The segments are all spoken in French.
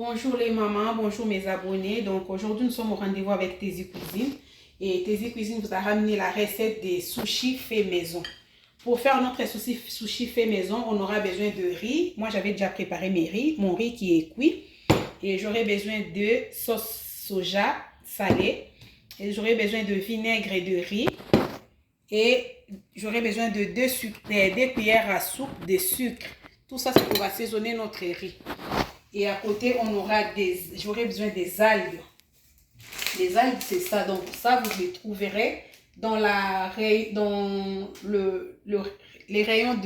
Bonjour les mamans, bonjour mes abonnés. Donc aujourd'hui nous sommes au rendez-vous avec Tesi Cuisine. Et Tesi Cuisine vous a ramené la recette des sushis fait maison. Pour faire notre sushi fait maison, on aura besoin de riz. Moi j'avais déjà préparé mon riz qui est cuit. Et j'aurai besoin de sauce soja salée. Et j'aurai besoin de vinaigre et de riz. Et j'aurai besoin de 2 cuillères à soupe de sucre. Tout ça c'est pour assaisonner notre riz. Et à côté, j'aurai besoin des algues. Les algues, c'est ça. Donc ça, vous les trouverez dans les rayons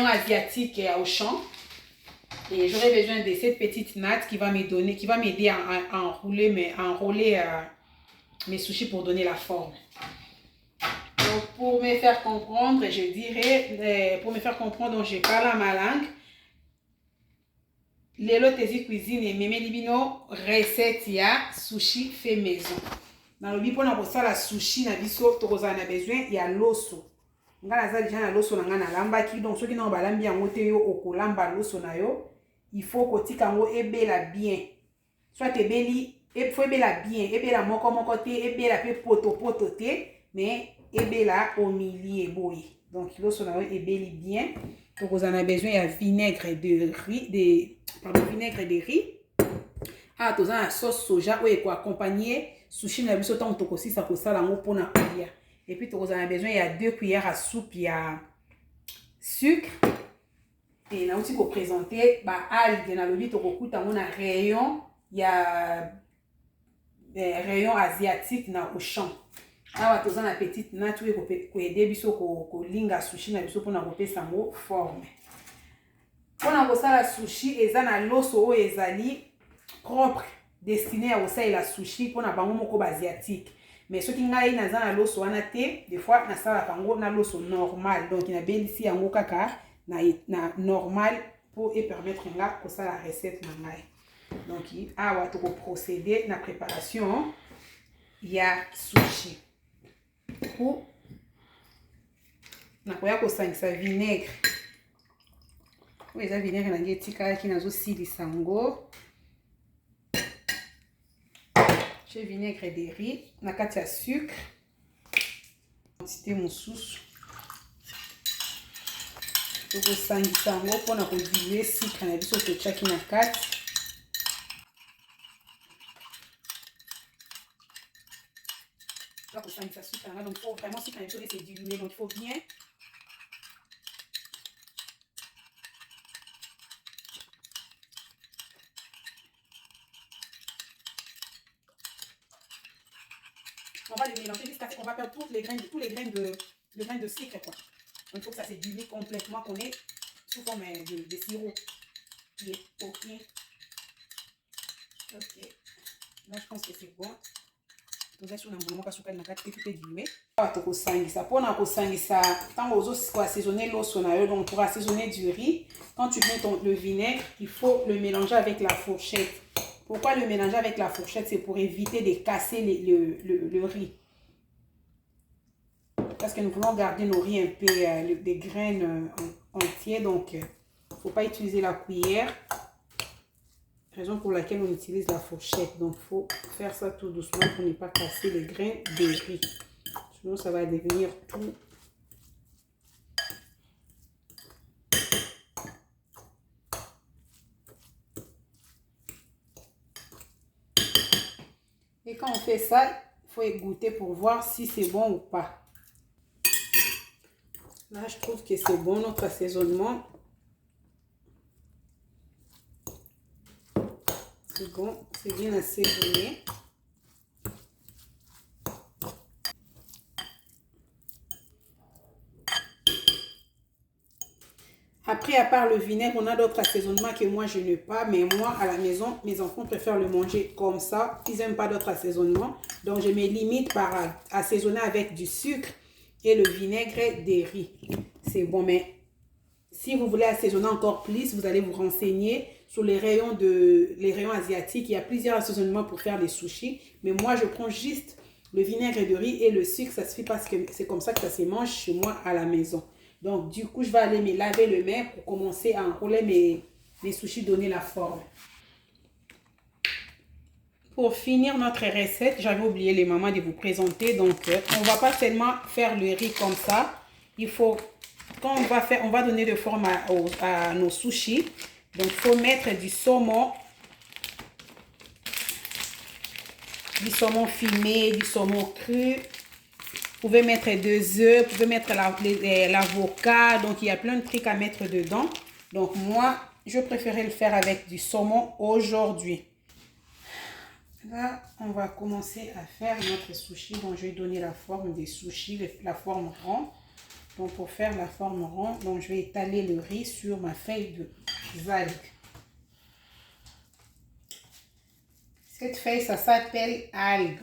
asiatiques et au champ. Et j'aurai besoin de cette petite natte qui va m'aider à enrouler mes sushis pour donner la forme. Donc pour me faire comprendre, donc je parle à ma langue. Lelo Tesi Cuisine et Meme Libino recette ya sushi fait maison. Dans le bipo na la sushi na biso tokoza na besoin ya loso. Ngana za déjà na loso na ngana lamba ki donc soki na balambi yango te yo okolamba loso na yo, il faut kotika ngo ebela bien. Soit faut ebela bien, ebela moko te, ebela pe poto te, mais ebela au milieu boye. Donc loso na yo ebeli bien. Donc vous en avez besoin de vinaigre de riz. Ah, vous avez la sauce soja pour accompagner sushi na biso tant tokosi sa kosala ngo pona kolia. Et puis vous en avez besoin de 2 cuillères à soupe ya sucre. Et na aussi pour présenter ba algue na lobi tokokuta ngo na rayon asiatique na au champ. Awa toza na petite natte ko aider biso ko linga sushi na biso pona kopesa ngo forme. Pona kosala sushi eza na loso oyo ezali propre destiné à kosalela sushi pona bango moko ba asiatique. Mais soki ngai naza na loso wana te, des fois nasala kango na loso normal. Donc na belisi yango kaka na normal pour permettre nga kosala recette na ngai. Donc awa toko procéder na préparation ya sushi. Pour nakoya kosangisa vinaigre oyo eza vinaigre nange etikaki nazosilisa yango. J'ai vinaigre de riz na kati ya sucre quantité mosusu tokosangisa yango mpona kodilue sucre na biso totiaki na kati. Pour ça, ça sucre, donc il faut vraiment sucre c'est dilué, donc il faut bien on va le mélanger jusqu'à ce qu'on va perdre tous les grains de sucre quoi. Donc il faut que ça se dilue complètement, qu'on ait sous forme de sirop. Ok. Là je pense que c'est bon. Pour assaisonner l'osso, donc pour assaisonner du riz, quand tu mets le vinaigre, il faut le mélanger avec la fourchette. Pourquoi le mélanger avec la fourchette? C'est pour éviter de casser le riz. Parce que nous voulons garder nos riz un peu des graines entières, donc il ne faut pas utiliser la cuillère. Raison pour laquelle on utilise la fourchette. Donc, il faut faire ça tout doucement pour ne pas casser les grains de riz. Sinon, ça va devenir tout. Et quand on fait ça, il faut goûter pour voir si c'est bon ou pas. Là, je trouve que c'est bon notre assaisonnement. C'est bon, c'est bien assaisonné. Après, à part le vinaigre, on a d'autres assaisonnements que moi je n'ai pas. Mais moi, à la maison, mes enfants préfèrent le manger comme ça. Ils n'aiment pas d'autres assaisonnements. Donc, je me limite par assaisonner avec du sucre et le vinaigre des riz. C'est bon, mais si vous voulez assaisonner encore plus, vous allez vous renseigner sur les rayons asiatiques. Il y a plusieurs assaisonnements pour faire des sushis. Mais moi, je prends juste le vinaigre de riz et le sucre. Ça suffit parce que c'est comme ça que ça se mange chez moi à la maison. Donc, du coup, je vais aller me laver les mains pour commencer à enrouler mes les sushis donner la forme. Pour finir notre recette, j'avais oublié les mamans de vous présenter. Donc, on va pas seulement faire le riz comme ça. Il faut, quand on va donner de forme à nos sushis. Donc, il faut mettre du saumon fumé, du saumon cru. Vous pouvez mettre 2 œufs, vous pouvez mettre l'avocat. Donc, il y a plein de trucs à mettre dedans. Donc, moi, je préférais le faire avec du saumon aujourd'hui. Là, on va commencer à faire notre sushi. Donc, je vais donner la forme des sushis, la forme ronde. Donc, pour faire la forme ronde, donc, je vais étaler le riz sur ma feuille de algues. Cette feuille, ça s'appelle algue.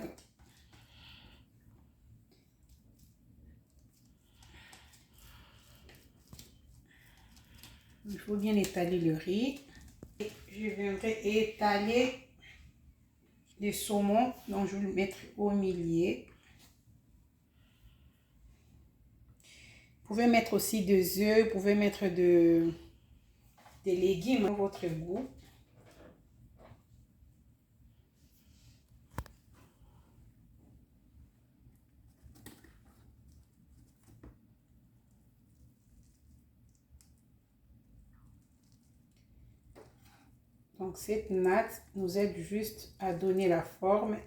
Il faut bien étaler le riz. Et je viendrai étaler le saumon, donc je vais le mettre au milieu. Vous pouvez mettre aussi 2 œufs, vous pouvez mettre des légumes à votre goût. Donc cette natte nous aide juste à donner la forme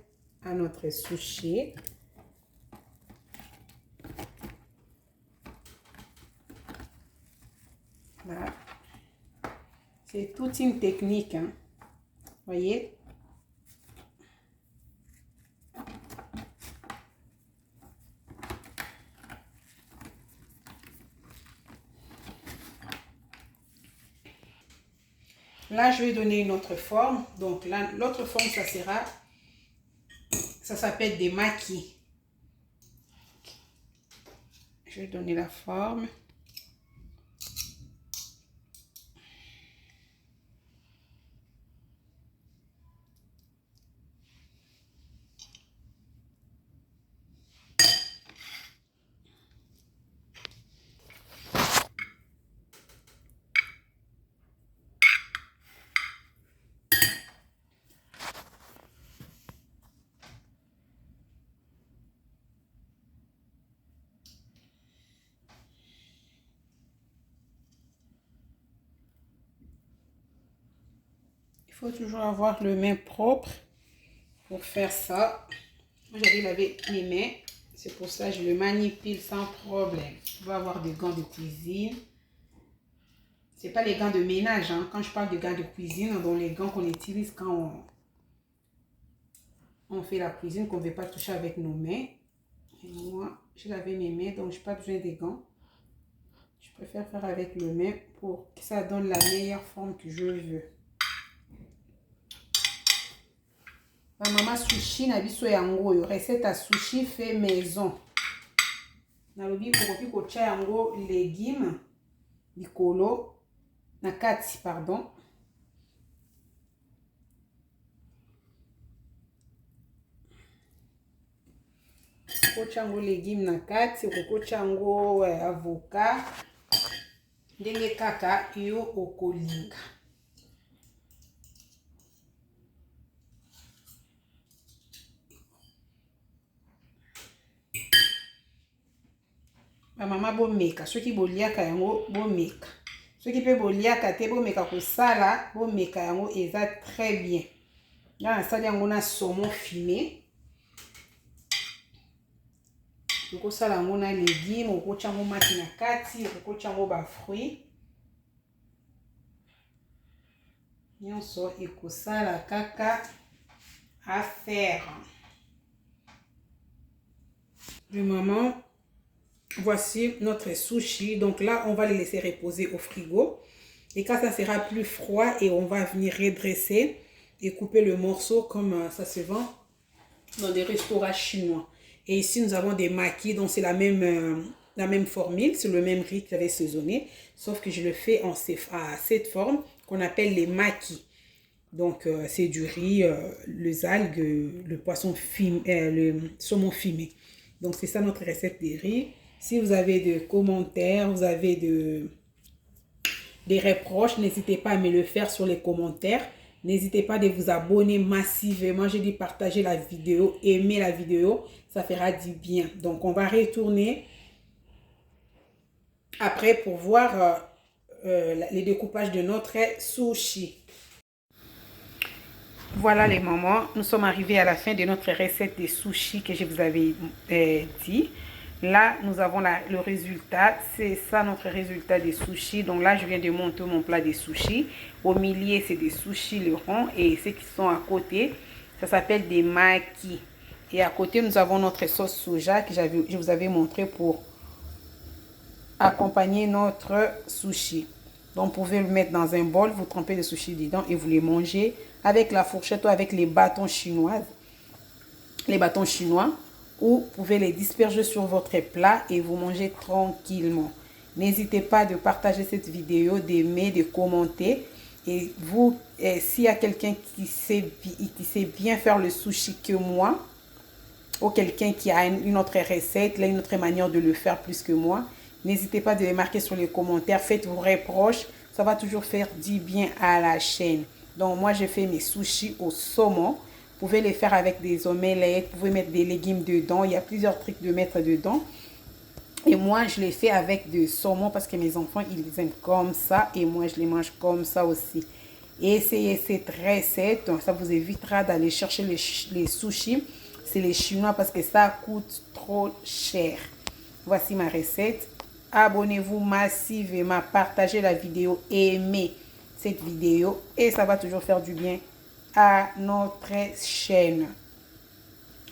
à notre sushi. Voilà. C'est toute une technique, hein. Voyez? Là, je vais donner une autre forme. Donc là, l'autre forme, ça s'appelle des makis. Je vais donner la forme. Il faut toujours avoir les mains propres pour faire ça. Moi, j'avais lavé mes mains. C'est pour ça que je le manipule sans problème. Vous pouvez avoir des gants de cuisine. Ce n'est pas les gants de ménage, hein. Quand je parle de gants de cuisine, donc les gants qu'on utilise quand on fait la cuisine, qu'on ne veut pas toucher avec nos mains. Et moi, j'ai lavé mes mains, donc je n'ai pas besoin des gants. Je préfère faire avec les mains pour que ça donne la meilleure forme que je veux. Ma maman sushi na biso yango yo recette à sushi fait maison. Na lobi kokoki kotia yango légumes likolo na kati pardon. Kotia yango légumes na kati, kokotia yango avocat. Ndenge kaka yo okolinga. Ma maman bomeka, ceux qui boliaka yango bomeka. Ceux qui peuvent boliaka te bomeka kosala, bomeka yango eza très bien. Là, ça yango na saumon fumé. Okosala yango na légumes, okotia yango maki na kati, okotia yango ba fruits. Nyonso ekosala kaka à faire. Du moment, voici notre sushi. Donc là, on va les laisser reposer au frigo. Et quand ça sera plus froid, et on va venir redresser et couper le morceau comme ça se vend dans des restaurants chinois. Et ici, nous avons des makis. Donc c'est la même formule. C'est le même riz que j'avais saisonné. Sauf que je le fais à cette forme qu'on appelle les makis. Donc c'est du riz, les algues, le poisson fumé, le saumon fumé. Donc c'est ça notre recette de riz. Si vous avez des commentaires, vous avez des reproches, n'hésitez pas à me le faire sur les commentaires. N'hésitez pas de vous abonner massivement. J'ai dit partager la vidéo, aimer la vidéo, ça fera du bien. Donc, on va retourner après pour voir les découpages de notre sushi. Voilà les mamans, nous sommes arrivés à la fin de notre recette de sushi que je vous avais dit. Là, nous avons le résultat. C'est ça notre résultat des sushis. Donc là, je viens de monter mon plat de sushis. Au milieu, c'est des sushis le rond. Et ceux qui sont à côté, ça s'appelle des makis. Et à côté, nous avons notre sauce soja que je vous avais montré pour accompagner notre sushi. Donc, vous pouvez le mettre dans un bol, vous trempez le sushi dedans et vous les mangez avec la fourchette ou avec les bâtons chinois. Les bâtons chinois. Ou vous pouvez les disperser sur votre plat et vous mangez tranquillement. N'hésitez pas de partager cette vidéo, d'aimer, de commenter. Et vous, s'il y a quelqu'un qui sait bien faire le sushi que moi, ou quelqu'un qui a une autre recette, une autre manière de le faire plus que moi, n'hésitez pas de les marquer sur les commentaires. Faites vos reproches, ça va toujours faire du bien à la chaîne. Donc moi, je fais mes sushis au saumon. Vous pouvez les faire avec des omelettes, vous pouvez mettre des légumes dedans. Il y a plusieurs trucs de mettre dedans. Et moi, je les fais avec du saumon parce que mes enfants, ils les aiment comme ça. Et moi, je les mange comme ça aussi. Et essayez cette recette. Ça vous évitera d'aller chercher les sushis. C'est les chinois parce que ça coûte trop cher. Voici ma recette. Abonnez-vous massivement, partagez la vidéo, aimez cette vidéo. Et ça va toujours faire du bien à notre chaîne.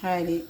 Allez.